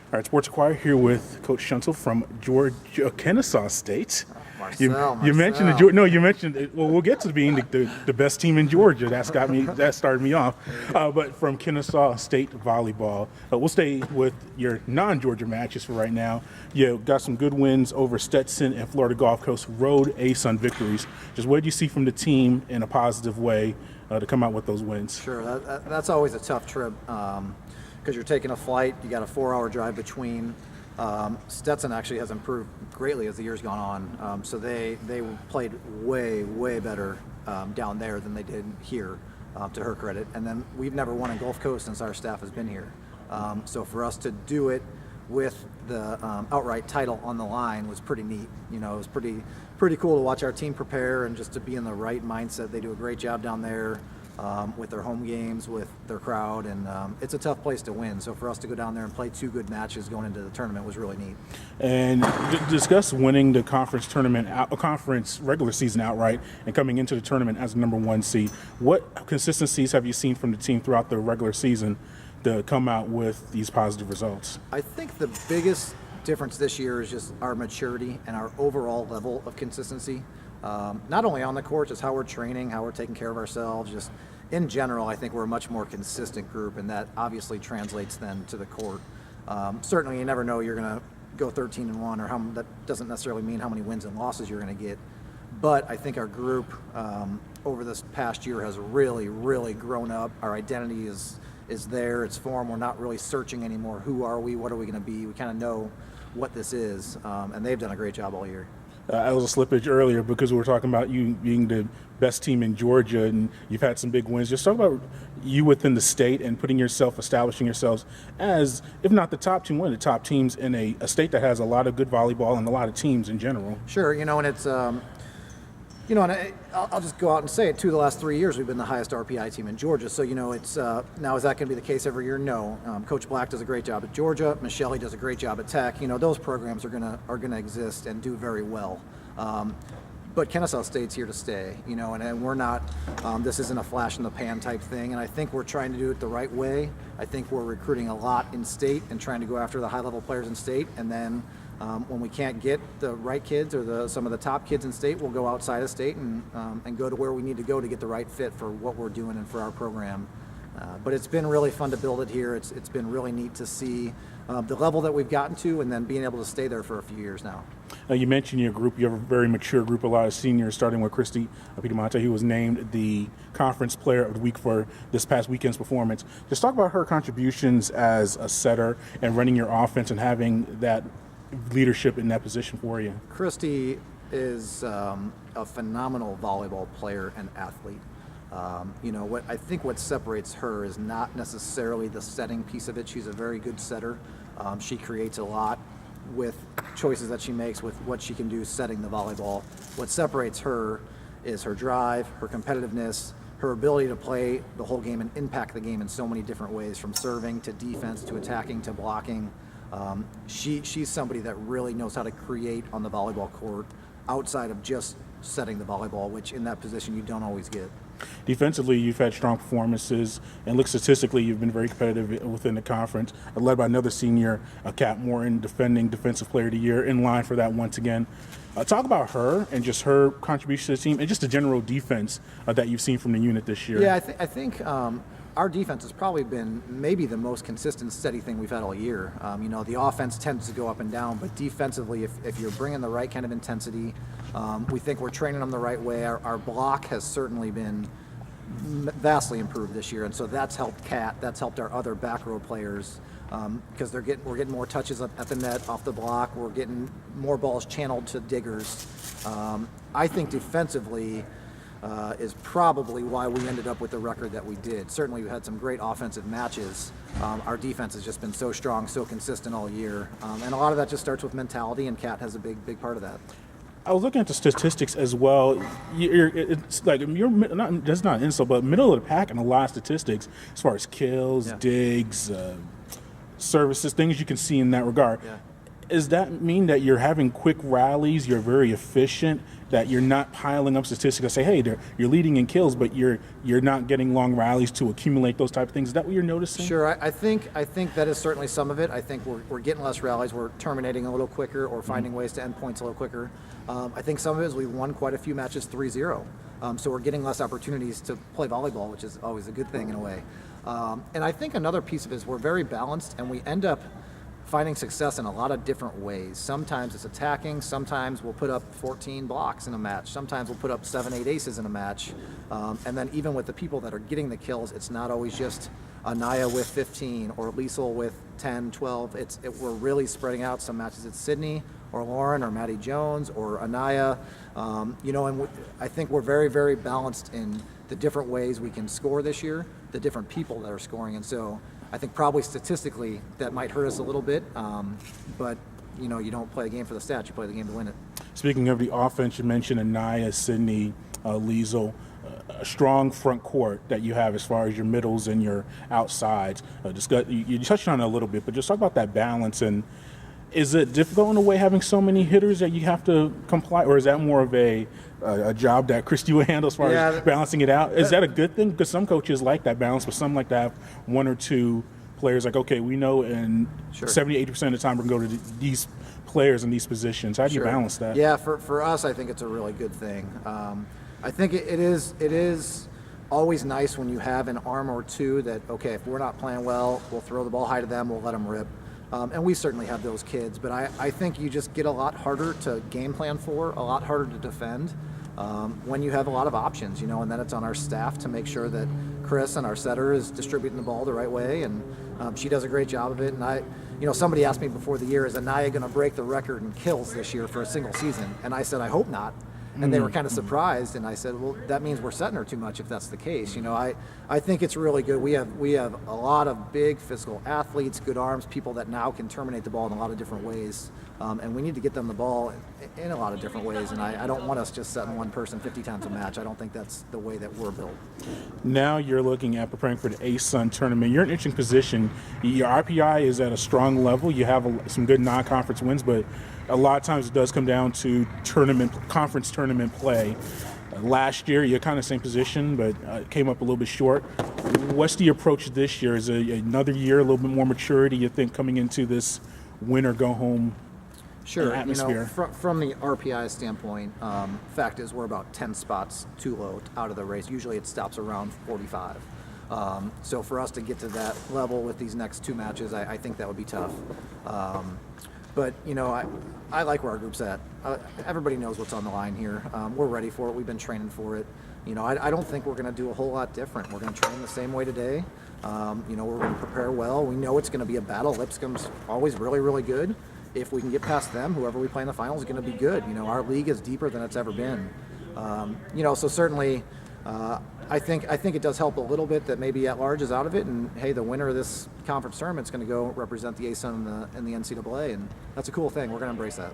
All right, Sports Inquirer here with Coach Schunzel from Kennesaw State. Marcel. You mentioned you mentioned. Well, we'll get to being the best team in Georgia. That started me off. But from Kennesaw State volleyball, we'll stay with your non-Georgia matches for right now. You got some good wins over Stetson and Florida Gulf Coast Road ASUN victories. Just what did you see from the team in a positive way to come out with those wins? Sure, that's always a tough trip because you're taking a flight. You got a 4-hour drive between. Stetson actually has improved greatly as the year's gone on. So they played way better down there than they did here, to her credit. And then we've never won in Gulf Coast since our staff has been here. So for us to do it with the outright title on the line was pretty neat. You know, it was pretty cool to watch our team prepare and just to be in the right mindset. They do a great job down there. With their home games, with their crowd, and it's a tough place to win. So for us to go down there and play 2 good matches going into the tournament was really neat. And discuss winning the conference tournament, conference regular season outright, and coming into the tournament as the number 1 seed. What consistencies have you seen from the team throughout the regular season to come out with these positive results? I think the biggest difference this year is just our maturity and our overall level of consistency. Not only on the court, just how we're training, how we're taking care of ourselves. Just in general, I think we're a much more consistent group, and that obviously translates then to the court. Certainly, you never know you're going to go 13-1, or that doesn't necessarily mean how many wins and losses you're going to get. But I think our group over this past year has really grown up. Our identity is there, it's formed. We're not really searching anymore. Who are we? What are we going to be? We kind of know what this is, and they've done a great job all year. I was a slippage earlier because we were talking about you being the best team in Georgia, and you've had some big wins. Just talk about you within the state and establishing yourselves as, if not the top team, one of the top teams in a state that has a lot of good volleyball and a lot of teams in general. Sure, and it's, and I'll just go out and say it too. The last 3 years, we've been the highest RPI team in Georgia. So it's now, is that going to be the case every year? No. Coach Black does a great job at Georgia. Michelle does a great job at Tech. Those programs are gonna exist and do very well. But Kennesaw State's here to stay. And we're not. This isn't a flash in the pan type thing. And I think we're trying to do it the right way. I think we're recruiting a lot in state and trying to go after the high level players in state, and then. When we can't get the right kids or some of the top kids in state, we'll go outside of state and go to where we need to go to get the right fit for what we're doing and for our program. But it's been really fun to build it here. It's been really neat to see the level that we've gotten to, and then being able to stay there for a few years now. You mentioned your group. You have a very mature group, a lot of seniors, starting with Christy Piedmonte, who was named the Conference Player of the Week for this past weekend's performance. Just talk about her contributions as a setter and running your offense and having that leadership in that position for you. Christy is a phenomenal volleyball player and athlete. What separates her is not necessarily the setting piece of it. She's a very good setter. She creates a lot with choices that she makes, with what she can do setting the volleyball. What separates her is her drive, her competitiveness, her ability to play the whole game and impact the game in so many different ways, from serving to defense to attacking to blocking. She's somebody that really knows how to create on the volleyball court outside of just setting the volleyball, which in that position you don't always get. Defensively, you've had strong performances, and look, statistically, you've been very competitive within the conference, led by another senior, Kat Morton, defending Defensive Player of the Year, in line for that once again. Talk about her and just her contribution to the team and just the general defense that you've seen from the unit this year. Yeah, I think our defense has probably been maybe the most consistent, steady thing we've had all year. The offense tends to go up and down, but defensively, if you're bringing the right kind of intensity, we think we're training them the right way. Our block has certainly been vastly improved this year, and so that's helped Kat. That's helped our other back row players because we're getting more touches at the net off the block. We're getting more balls channeled to diggers. I think defensively, is probably why we ended up with the record that we did. Certainly we had some great offensive matches. Our defense has just been so strong, so consistent all year. And a lot of that just starts with mentality, and Kat has a big part of that. I was looking at the statistics as well. It's like you're not, that's not an insult, but middle of the pack in a lot of statistics as far as kills, digs, services, things you can see in that regard. Yeah. Does that mean that you're having quick rallies, you're very efficient, that you're not piling up statistics that say, hey, you're leading in kills, but you're not getting long rallies to accumulate those type of things? Is that what you're noticing? Sure, I think that is certainly some of it. I think we're getting less rallies, we're terminating a little quicker or finding ways to end points a little quicker. I think some of it is we've won quite a few matches 3-0. So we're getting less opportunities to play volleyball, which is always a good thing in a way. And I think another piece of it is we're very balanced, and we end up finding success in a lot of different ways. Sometimes it's attacking, sometimes we'll put up 14 blocks in a match, sometimes we'll put up 7-8 aces in a match. And then even with the people that are getting the kills, it's not always just Anaya with 15 or Liesel with 10, 12. We're really spreading out. Some matches it's Sydney or Lauren or Maddie Jones or Anaya. And I think we're very, very balanced in the different ways we can score this year, the different people that are scoring. And so I think probably statistically that might hurt us a little bit, but you don't play a game for the stats, you play the game to win it. Speaking of the offense, you mentioned Anaya, Sydney, Liesel, a strong front court that you have as far as your middles and your outsides. You touched on it a little bit, but just talk about that balance. And is it difficult in a way having so many hitters that you have to comply, or is that more of a job that Christy would handle as far as balancing it out? Is that a good thing? Because some coaches like that balance, but some like to have one or two players like, okay, we know in 70-80% of the time we're going to go to these players in these positions. How do you balance that? Yeah, for us, I think it's a really good thing. I think it is always nice when you have an arm or two that, okay, if we're not playing well, we'll throw the ball high to them, we'll let them rip. And we certainly have those kids, but I think you just get a lot harder to game plan for, a lot harder to defend when you have a lot of options, and then it's on our staff to make sure that Chris and our setter is distributing the ball the right way, and she does a great job of it. And somebody asked me before the year, is Anaya going to break the record in kills this year for a single season? And I said, I hope not. And they were kind of surprised, and I said, well, that means we're setting her too much if that's the case. I think it's really good. We have a lot of big physical athletes, good arms, people that now can terminate the ball in a lot of different ways. And we need to get them the ball in a lot of different ways. And I don't want us just setting one person 50 times a match. I don't think that's the way that we're built. Now you're looking at preparing for the ASUN tournament. You're in an interesting position. Your RPI is at a strong level. You have some good non-conference wins, but a lot of times it does come down to conference tournament play. Last year, you're kind of same position, but came up a little bit short. What's the approach this year? Is it another year, a little bit more maturity, you think, coming into this win or go home atmosphere? From the RPI standpoint, fact is we're about 10 spots too low out of the race. Usually it stops around 45. So for us to get to that level with these next two matches, I think that would be tough. But, I like where our group's at. Everybody knows what's on the line here. We're ready for it. We've been training for it. I don't think we're going to do a whole lot different. We're going to train the same way today. We're going to prepare well. We know it's going to be a battle. Lipscomb's always really, really good. If we can get past them, whoever we play in the finals is going to be good. Our league is deeper than it's ever been. So certainly I think it does help a little bit that maybe at large is out of it, and hey, the winner of this conference tournament is going to go represent the ASUN and the NCAA, and that's a cool thing. We're going to embrace that.